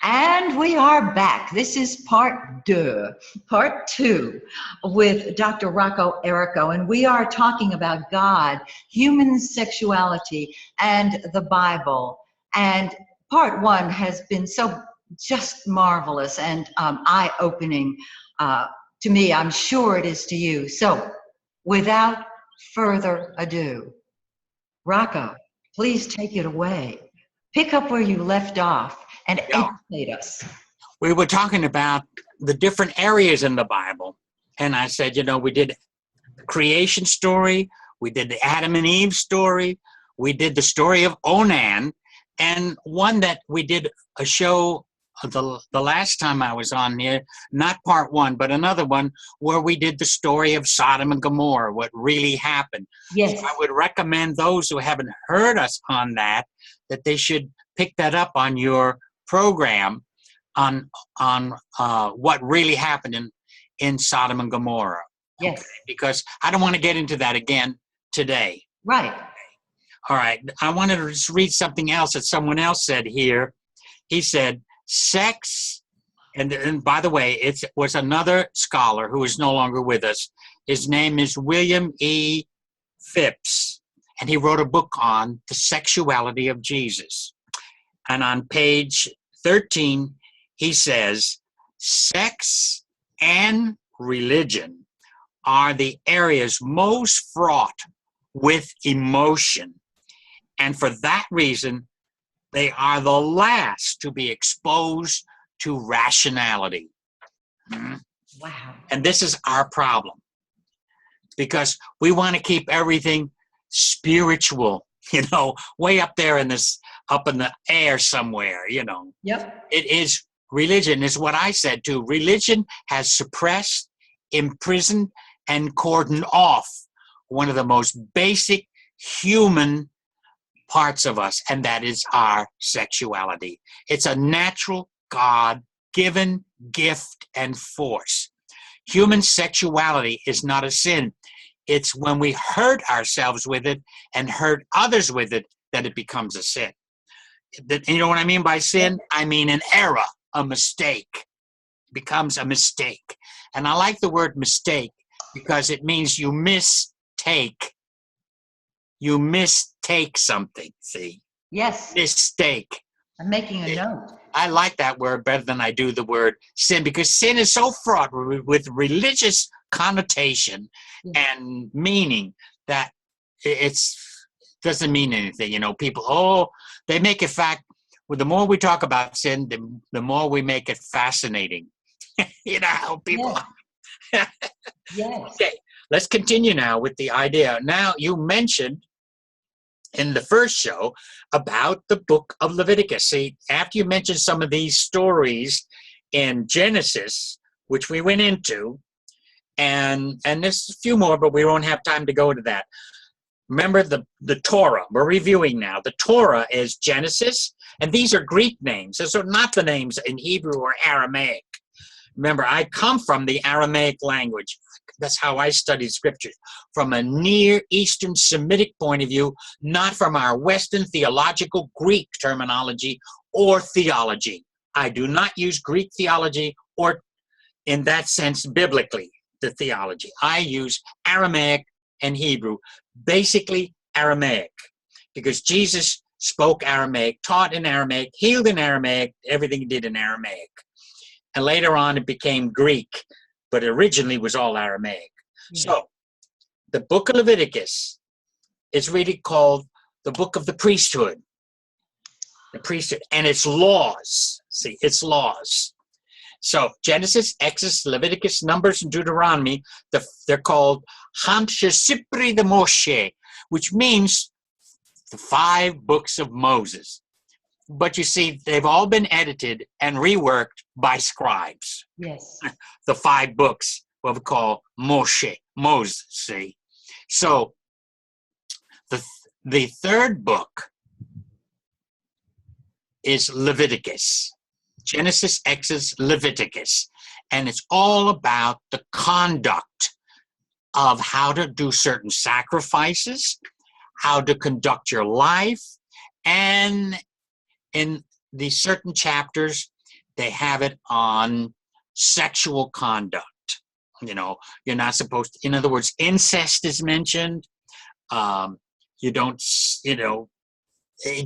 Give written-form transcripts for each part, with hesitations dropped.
And we are back. This is part two, with Dr. Rocco Errico, and we are talking about God, human sexuality, and the Bible. And part one has been so just marvelous and eye-opening to me. I'm sure it is to you. So, without further ado, Rocco, please take it away. Pick up where you left off and educate us. We were talking about the different areas in the Bible. And I said, we did the creation story. We did the Adam and Eve story. We did the story of Onan. And one that we did a show the last time I was on here, not part one, but another one where we did the story of Sodom and Gomorrah, what really happened. Yes. So I would recommend those who haven't heard us on that they should pick that up on your program on what really happened in Sodom and Gomorrah. Yes. Okay? Because I don't want to get into that again today. Right. All right. I wanted to just read something else that someone else said here. He said, sex, and by the way, it was another scholar who is no longer with us. His name is William E. Phipps, and he wrote a book on the sexuality of Jesus. And on page 13, he says, sex and religion are the areas most fraught with emotion. And for that reason, they are the last to be exposed to rationality. Wow. And this is our problem, because we want to keep everything spiritual, way up there up in the air somewhere, Yep. It is, religion is what I said too. Religion has suppressed, imprisoned, and cordoned off one of the most basic human parts of us, and that is our sexuality. It's a natural, God-given gift and force. Human sexuality is not a sin. It's when we hurt ourselves with it and hurt others with it that it becomes a sin. You know what I mean by sin? I mean an error, a mistake. It becomes a mistake. And I like the word mistake because it means you mistake. You mistake something, see? Yes. Mistake. I'm making a note. I like that word better than I do the word sin, because sin is so fraught with religious connotation and meaning that it doesn't mean anything. People, they make it well, the more we talk about sin, the more we make it fascinating. How people Yes. Yes. Okay, let's continue now with the idea. Now, you mentioned in the first show about the book of Leviticus. See, after you mentioned some of these stories in Genesis, which we went into, and there's a few more, but we won't have time to go into that. Remember the Torah. We're reviewing now. The Torah is Genesis, and these are Greek names. Those are not the names in Hebrew or Aramaic. Remember, I come from the Aramaic language. That's how I studied scriptures, from a Near Eastern Semitic point of view, not from our Western theological Greek terminology or theology. I do not use Greek theology or, in that sense, biblically, the theology. I use Aramaic and Hebrew, basically Aramaic, because Jesus spoke Aramaic, taught in Aramaic, healed in Aramaic, everything he did in Aramaic. And later on it became Greek, but originally was all Aramaic. So the book of Leviticus is really called the book of the priesthood. The priesthood and its laws. See, its laws. So Genesis, Exodus, Leviticus, Numbers, and Deuteronomy, they're called Hamsha Sipri de Moshe, which means the 5 books of Moses. But you see, they've all been edited and reworked by scribes. Yes. The 5 books, what we call Moshe, Moses, see. So the third book is Leviticus. Genesis, Exodus, Leviticus. And it's all about the conduct of how to do certain sacrifices, how to conduct your life, and in these certain chapters, they have it on sexual conduct. You're not supposed to, in other words, incest is mentioned. You don't, it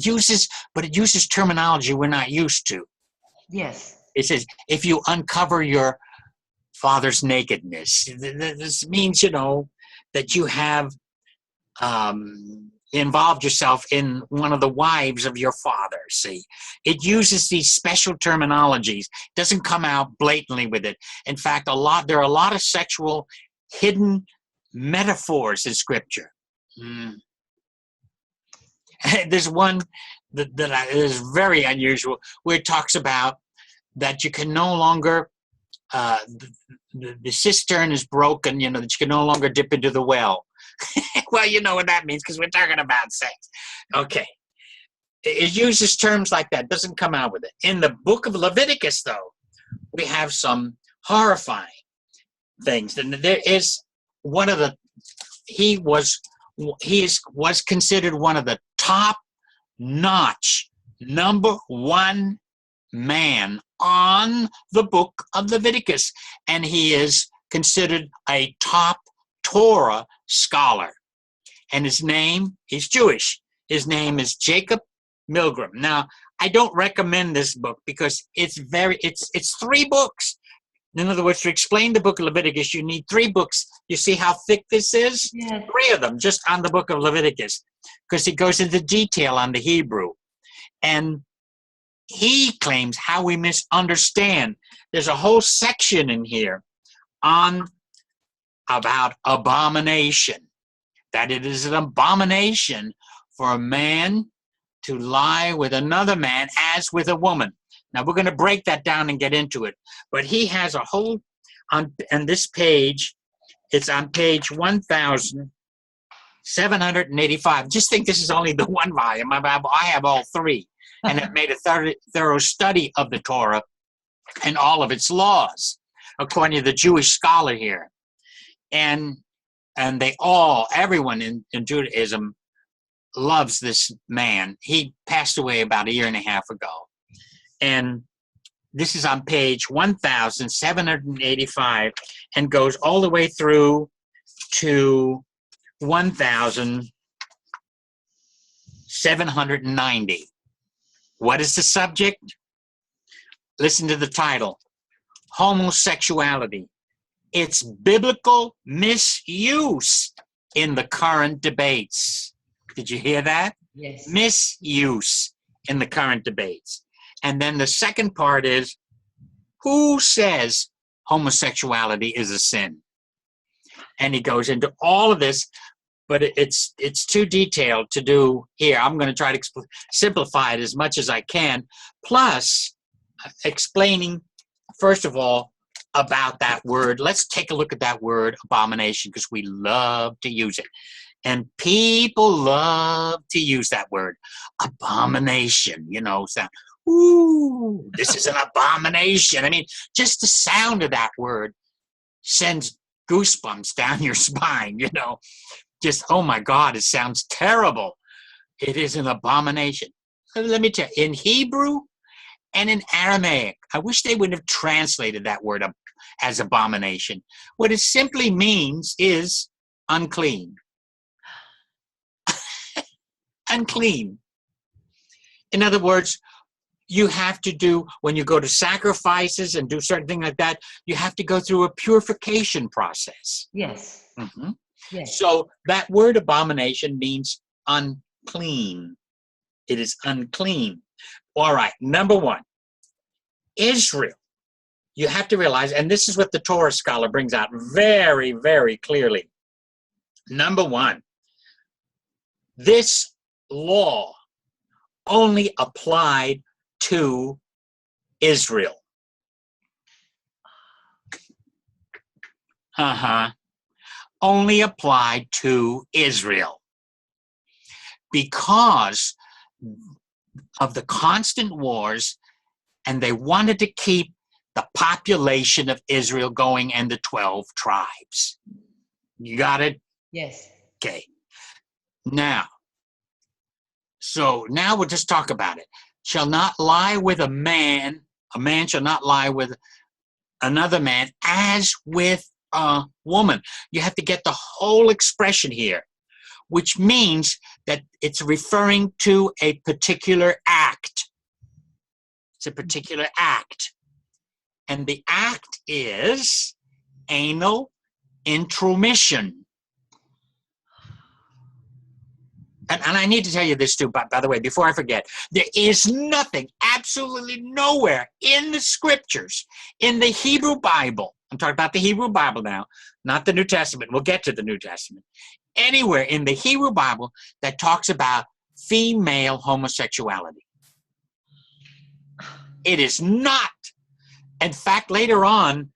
uses terminology we're not used to. Yes. It says, if you uncover your father's nakedness, this means, that you have involved yourself in one of the wives of your father. See, it uses these special terminologies. It doesn't come out blatantly with it. In fact, there are a lot of sexual hidden metaphors in Scripture. There's one that is very unusual, where it talks about that you can no longer, the cistern is broken, that you can no longer dip into the well. Well, you know what that means, because we're talking about sex. Okay. It uses terms like that. Doesn't come out with it. In the book of Leviticus, though, we have some horrifying things. And there is he was considered one of the top-notch #1 man on the book of Leviticus. And he is considered a top Torah scholar. And he's Jewish. His name is Jacob Milgram. Now, I don't recommend this book because it's 3 books. In other words, to explain the book of Leviticus, you need 3 books. You see how thick this is? Yes. 3 of them just on the book of Leviticus, because he goes into detail on the Hebrew. And he claims how we misunderstand. There's a whole section in here about abomination, that it is an abomination for a man to lie with another man as with a woman. Now, we're going to break that down and get into it. But he has a whole, on this page, it's on page 1785. Just think this is only the 1 volume. I have all 3, and have made a thorough study of the Torah and all of its laws, according to the Jewish scholar here. And everyone in Judaism loves this man. He passed away about 1.5 years ago. And this is on page 1785 and goes all the way through to 1790. What is the subject? Listen to the title: Homosexuality, its biblical misuse in the current debates. Did you hear that? Yes. Misuse in the current debates. And then the second part is, who says homosexuality is a sin? And he goes into all of this, but it's too detailed to do here. I'm going to try to simplify it as much as I can, plus explaining, first of all, about that word. Let's take a look at that word, abomination, because we love to use it. And people love to use that word, abomination, sound, ooh, this is an abomination. I mean, just the sound of that word sends goosebumps down your spine, Just, oh my God, it sounds terrible. It is an abomination. Let me tell you, in Hebrew and in Aramaic, I wish they would have translated that word as abomination. What it simply means is unclean. Unclean. In other words, you have to do, when you go to sacrifices and do certain things like that, you have to go through a purification process. Yes. Mm-hmm. Yes. So that word abomination means unclean. It is unclean. All right, number 1, Israel. You have to realize, and this is what the Torah scholar brings out very, very clearly. Number 1, this law only applied to Israel. Only applied to Israel. Because of the constant wars, and they wanted to keep the population of Israel going and the 12 tribes. You got it? Yes. Okay. Now we'll just talk about it. Shall not lie with a man A man shall not lie with another man as with a woman. You have to get the whole expression here, which means that it's referring to a particular act. It's a particular act. And the act is anal intromission. And I need to tell you this too, by the way, before I forget. There is nothing, absolutely nowhere in the scriptures, in the Hebrew Bible, I'm talking about the Hebrew Bible now, not the New Testament. We'll get to the New Testament. Anywhere in the Hebrew Bible that talks about female homosexuality. It is not. In fact, later on,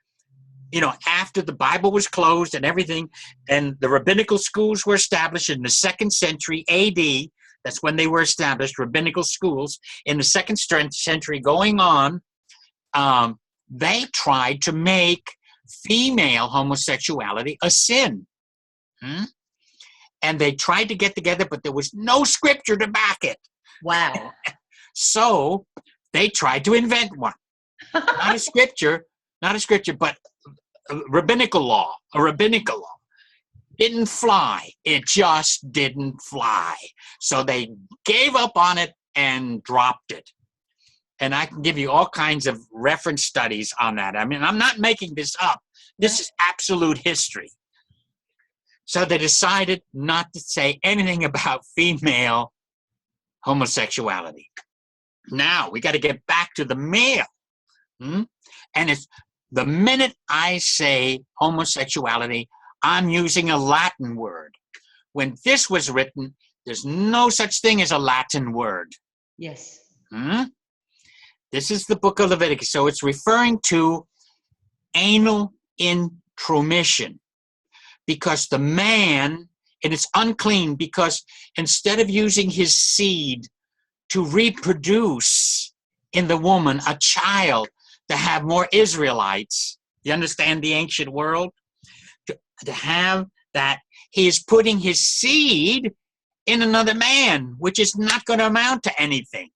after the Bible was closed and everything, and the rabbinical schools were established in the 2nd century AD, that's when they were established, rabbinical schools, in the 2nd century going on, they tried to make female homosexuality a sin. And they tried to get together, but there was no scripture to back it. Wow. So they tried to invent one. Not a scripture, but a rabbinical law. Didn't fly. It just didn't fly. So they gave up on it and dropped it. And I can give you all kinds of reference studies on that. I mean, I'm not making this up. This is absolute history. So they decided not to say anything about female homosexuality. Now, we got to get back to the male. And it's the minute I say homosexuality, I'm using a Latin word. When this was written, there's no such thing as a Latin word. Yes. This is the book of Leviticus. So it's referring to anal intromission. Because the man, and it's unclean because instead of using his seed to reproduce in the woman a child, to have more Israelites, you understand the ancient world? To have that, he is putting his seed in another man, which is not going to amount to anything.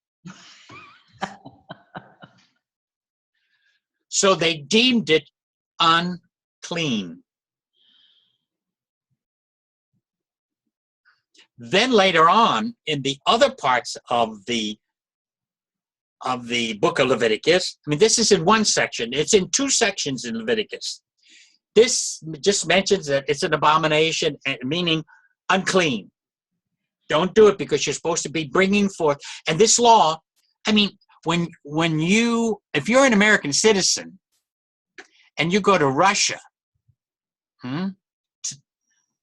So they deemed it unclean. Then later on, in the other parts of the book of Leviticus, I mean, this is in one section. It's in 2 sections in Leviticus. This just mentions that it's an abomination, meaning unclean. Don't do it because you're supposed to be bringing forth. And this law, I mean, if you're an American citizen and you go to Russia,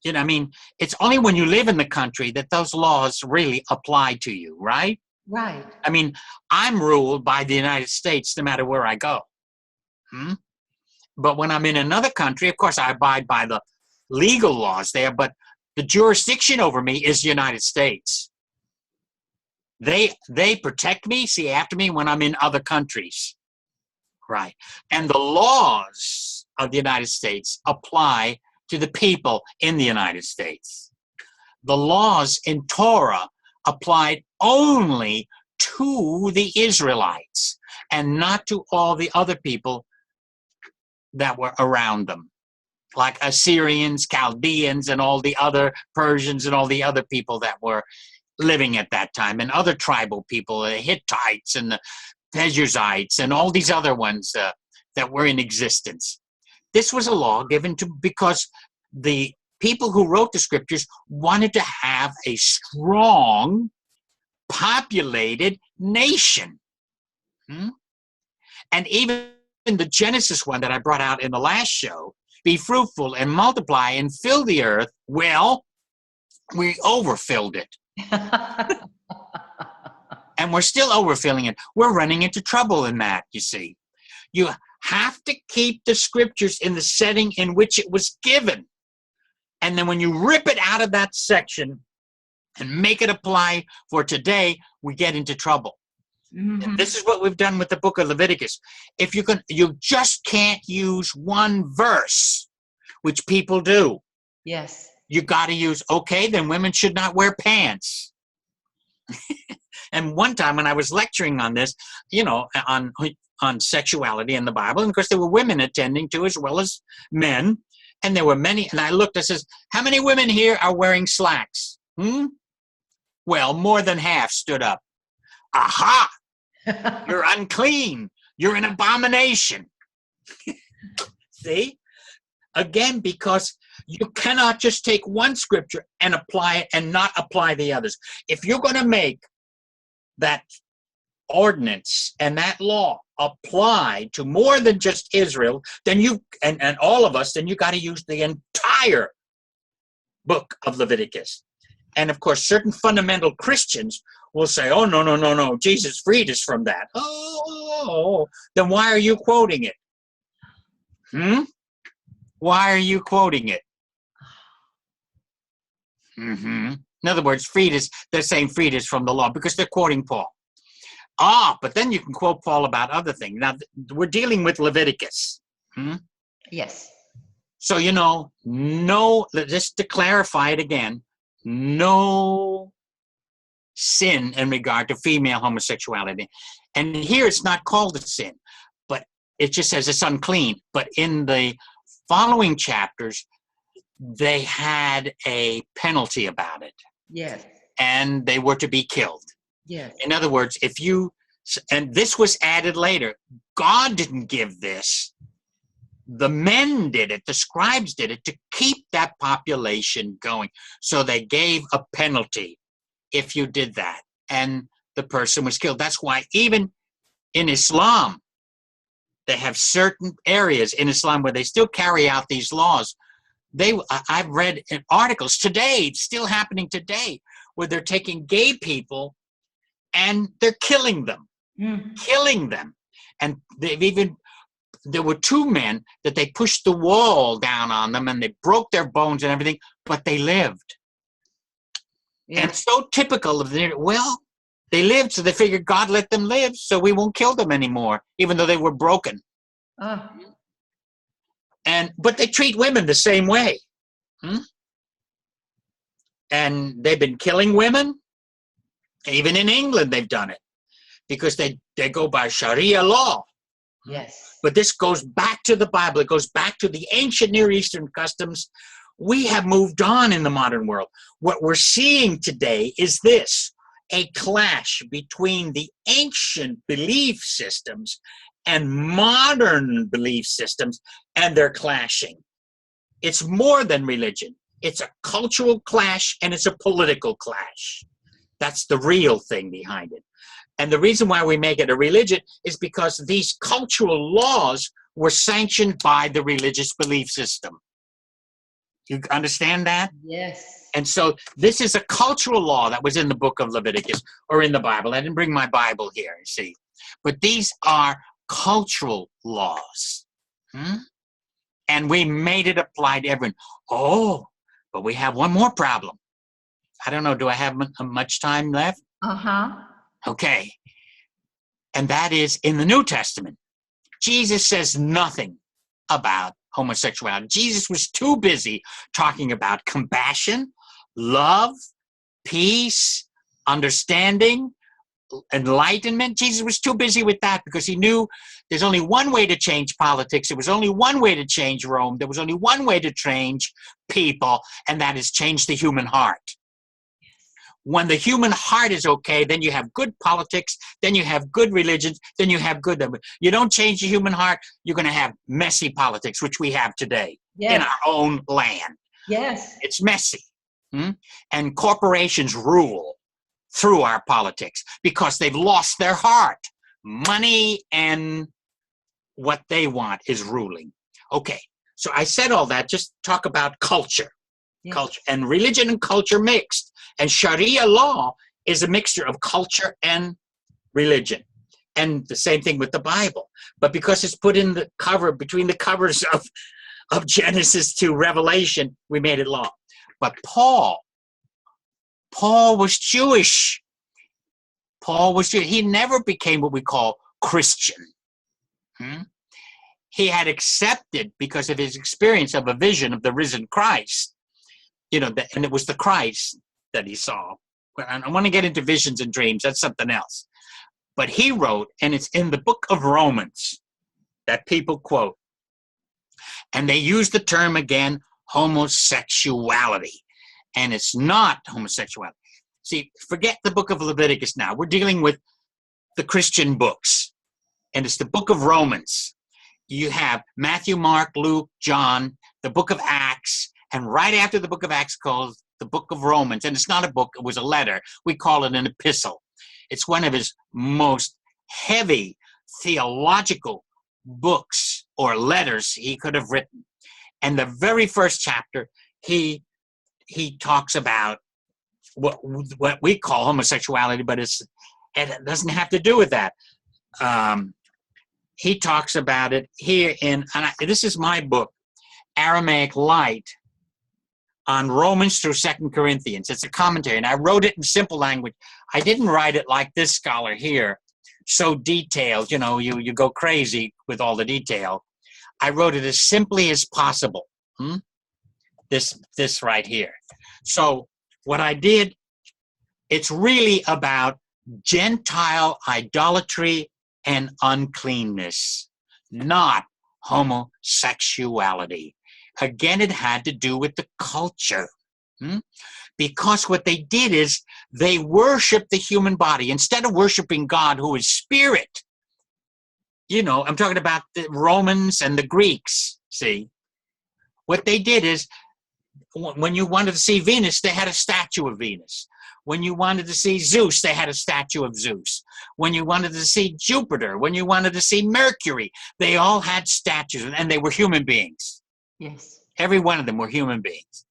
I mean, it's only when you live in the country that those laws really apply to you, right? Right. I mean, I'm ruled by the United States no matter where I go. But when I'm in another country, of course, I abide by the legal laws there, but the jurisdiction over me is the United States. They protect me, see after me when I'm in other countries. Right. And the laws of the United States apply to the people in the United States. The laws in Torah applied only to the Israelites and not to all the other people that were around them, like Assyrians, Chaldeans, and all the other Persians and all the other people that were living at that time, and other tribal people, the Hittites and the Perizzites and all these other ones that were in existence. This was a law given because the people who wrote the scriptures wanted to have a strong, populated nation. And even in the Genesis one that I brought out in the last show, be fruitful and multiply and fill the earth, well, we overfilled it. And we're still overfilling it. We're running into trouble in that, you see. You have to keep the scriptures in the setting in which it was given. And then when you rip it out of that section and make it apply for today, we get into trouble. And this is what we've done with the book of Leviticus. If you just can't use one verse, which people do. Yes. You got to use, okay, then women should not wear pants. And one time when I was lecturing on this, on on sexuality in the Bible. And of course, there were women attending to as well as men. And there were many. And I looked, I says, how many women here are wearing slacks? Well, more than half stood up. Aha! You're unclean. You're an abomination. See? Again, because you cannot just take one scripture and apply it and not apply the others. If you're going to make that ordinance and that law apply to more than just Israel, then you and all of us, then you got to use the entire book of Leviticus. And of course, certain fundamental Christians will say, oh, no, Jesus freed us from that. Oh, then why are you quoting it? Why are you quoting it? In other words, they're saying freed us from the law because they're quoting Paul. But then you can quote Paul about other things. Now, we're dealing with Leviticus. Yes. So, no, just to clarify it again, no sin in regard to female homosexuality. And here it's not called a sin, but it just says it's unclean. But in the following chapters, they had a penalty about it. Yes. And they were to be killed. Yes. In other words, and this was added later. God didn't give this. The men did it. The scribes did it to keep that population going. So they gave a penalty if you did that. And the person was killed. That's why even in Islam, they have certain areas in Islam where they still carry out these laws. I've read in articles today, it's still happening today, where they're taking gay people and they're killing them. And there were two men that they pushed the wall down on them and they broke their bones and everything, but they lived. Yeah. And so typical of they lived, so they figured God let them live, so we won't kill them anymore, even though they were broken. But they treat women the same way. And they've been killing women. Even in England, they've done it because they go by Sharia law. Yes. But this goes back to the Bible. It goes back to the ancient Near Eastern customs. We have moved on in the modern world. What we're seeing today is this, a clash between the ancient belief systems and modern belief systems, and they're clashing. It's more than religion. It's a cultural clash and it's a political clash. That's the real thing behind it. And the reason why we make it a religion is because these cultural laws were sanctioned by the religious belief system. You understand that? Yes. And so this is a cultural law that was in the book of Leviticus or in the Bible. I didn't bring my Bible here, you see. But these are cultural laws. And we made it apply to everyone. But we have one more problem. I don't know, do I have much time left? Okay. And that is in the New Testament. Jesus says nothing about homosexuality. Jesus was too busy talking about compassion, love, peace, understanding, enlightenment. Jesus was too busy with that because he knew there's only one way to change politics. There was only one way to change Rome. There was only one way to change people, and that is change the human heart. When the human heart is okay, then you have good politics, then you have good religions, then you have good. You don't change the human heart, you're going to have messy politics, which we have today in our own land. Yes. It's messy. And corporations rule through our politics because they've lost their heart. Money and what they want is ruling. Okay, so I said all that, just talk about culture. Culture and religion and culture mixed. And Sharia law is a mixture of culture and religion. And the same thing with the Bible. But because it's put in the cover, between the covers of Genesis to Revelation, we made it law. But Paul was Jewish. He never became what we call Christian. He had accepted, because of his experience of a vision of the risen Christ, and it was the Christ that he saw. I want to get into visions and dreams. That's something else. But he wrote, and it's in the book of Romans that people quote, and they use the term again, homosexuality. And it's not homosexuality. See, forget the book of Leviticus now. We're dealing with the Christian books. And it's the book of Romans. You have Matthew, Mark, Luke, John, the book of Acts, and right after the book of Acts called the book of Romans. And it's not a book, it was a letter. We call it an epistle. It's one of his most heavy theological books or letters he could have written. And the very first chapter, he talks about what we call homosexuality, but it doesn't have to do with that. He talks about it here this is my book, Aramaic Light, on Romans through 2 Corinthians. It's a commentary, and I wrote it in simple language. I didn't write it like this scholar here, so detailed, you go crazy with all the detail. I wrote it as simply as possible. This right here. So what I did, it's really about Gentile idolatry and uncleanness, not homosexuality. Again, it had to do with the culture. Because what they did is they worshiped the human body instead of worshiping God, who is spirit. I'm talking about the Romans and the Greeks, see? What they did is, when you wanted to see Venus, they had a statue of Venus. When you wanted to see Zeus, they had a statue of Zeus. When you wanted to see Jupiter, when you wanted to see Mercury, they all had statues, and they were human beings. Yes. Every one of them were human beings.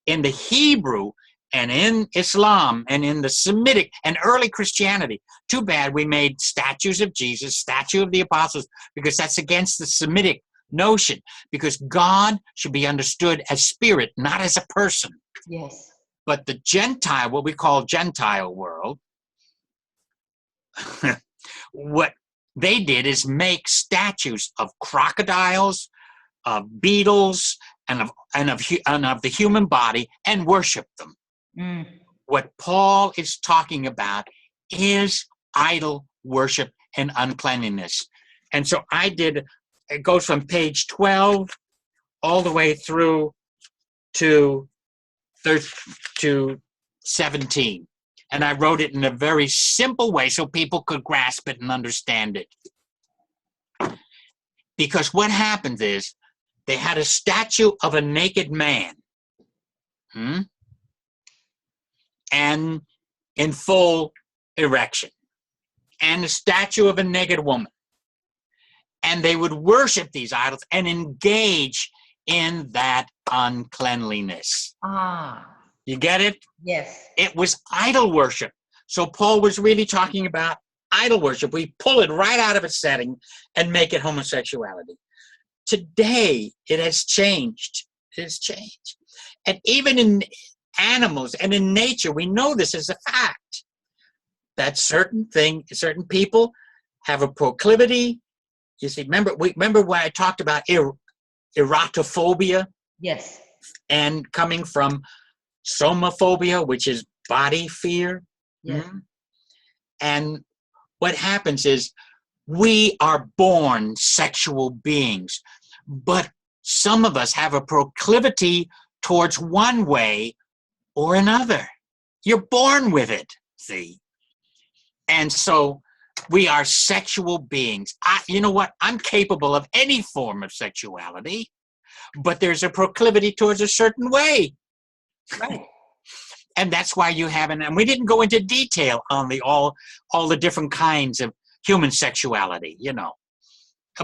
In the Hebrew and in Islam and in the Semitic and early Christianity, too bad we made statues of Jesus, statue of the apostles, because that's against the Semitic notion, because God should be understood as spirit, not as a person. Yes. But the Gentile, what we call Gentile world, what they did is make statues of crocodiles, of beetles, and of the human body, and worship them. What Paul is talking about is idol worship and uncleanliness. And so it goes from page 12 all the way through to 17. And I wrote it in a very simple way so people could grasp it and understand it. Because what happens is, they had a statue of a naked man, and in full erection, and a statue of a naked woman. And they would worship these idols and engage in that uncleanliness. You get it? Yes. It was idol worship. So Paul was really talking about idol worship. We pull it right out of its setting and make it homosexuality. Today, it has changed. It has changed. And even in animals and in nature, we know this is a fact, that certain people have a proclivity. You see, remember when I talked about erotophobia? Yes. And coming from somophobia, which is body fear. Yes. And what happens is, we are born sexual beings, but some of us have a proclivity towards one way or another. You're born with it, see? And so we are sexual beings. You know what? I'm capable of any form of sexuality, but there's a proclivity towards a certain way. Right. And that's why you haven't, and we didn't go into detail on all the different kinds of human sexuality,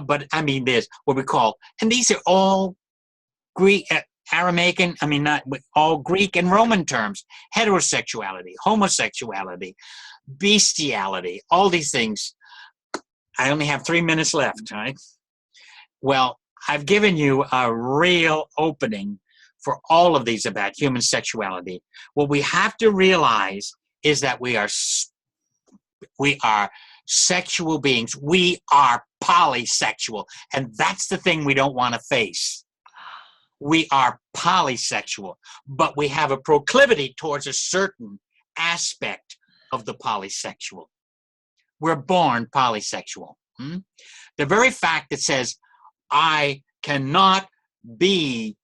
But I mean, there's what we call, and these are all Greek, Aramaic, all Greek and Roman terms: heterosexuality, homosexuality, bestiality, all these things. I only have 3 minutes left, right? Well, I've given you a real opening for all of these about human sexuality. What we have to realize is that we are sexual beings. We are polysexual. And that's the thing we don't want to face. We are polysexual, but we have a proclivity towards a certain aspect of the polysexual. we're born polysexual. The very fact that says, I cannot be,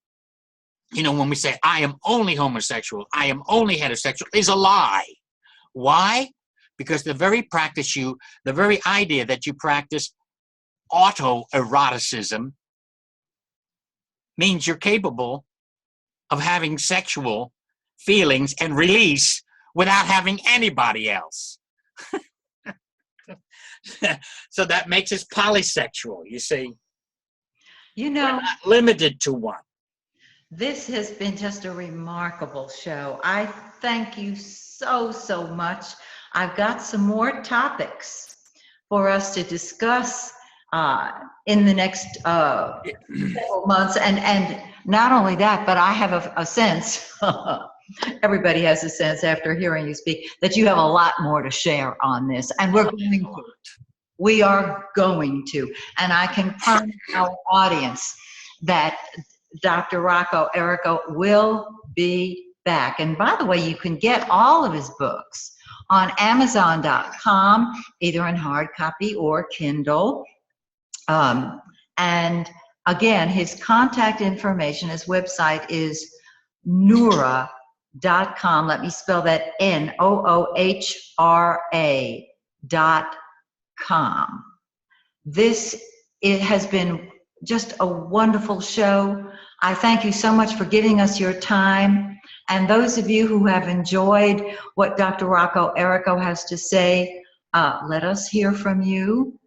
when we say, I am only homosexual, I am only heterosexual, is a lie. Why? Because the very idea that you practice autoeroticism means you're capable of having sexual feelings and release without having anybody else. So that makes us polysexual, you see. We're not limited to one. This has been just a remarkable show. I thank you so much. I've got some more topics for us to discuss in the next several months. And not only that, but I have a sense, everybody has a sense after hearing you speak, that you have a lot more to share on this. And we are going to. And I can promise our audience that Dr. Rocco Errico will be back. And by the way, you can get all of his books on Amazon.com, either in hard copy or Kindle. And again, his contact information, his website is Noohra.com. Let me spell that Noohra.com. It has been just a wonderful show. I thank you so much for giving us your time. And those of you who have enjoyed what Dr. Rocco Errico has to say, let us hear from you.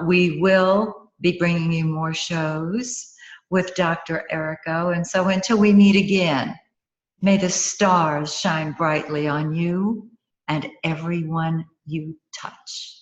We will be bringing you more shows with Dr. Errico. And so until we meet again, may the stars shine brightly on you and everyone you touch.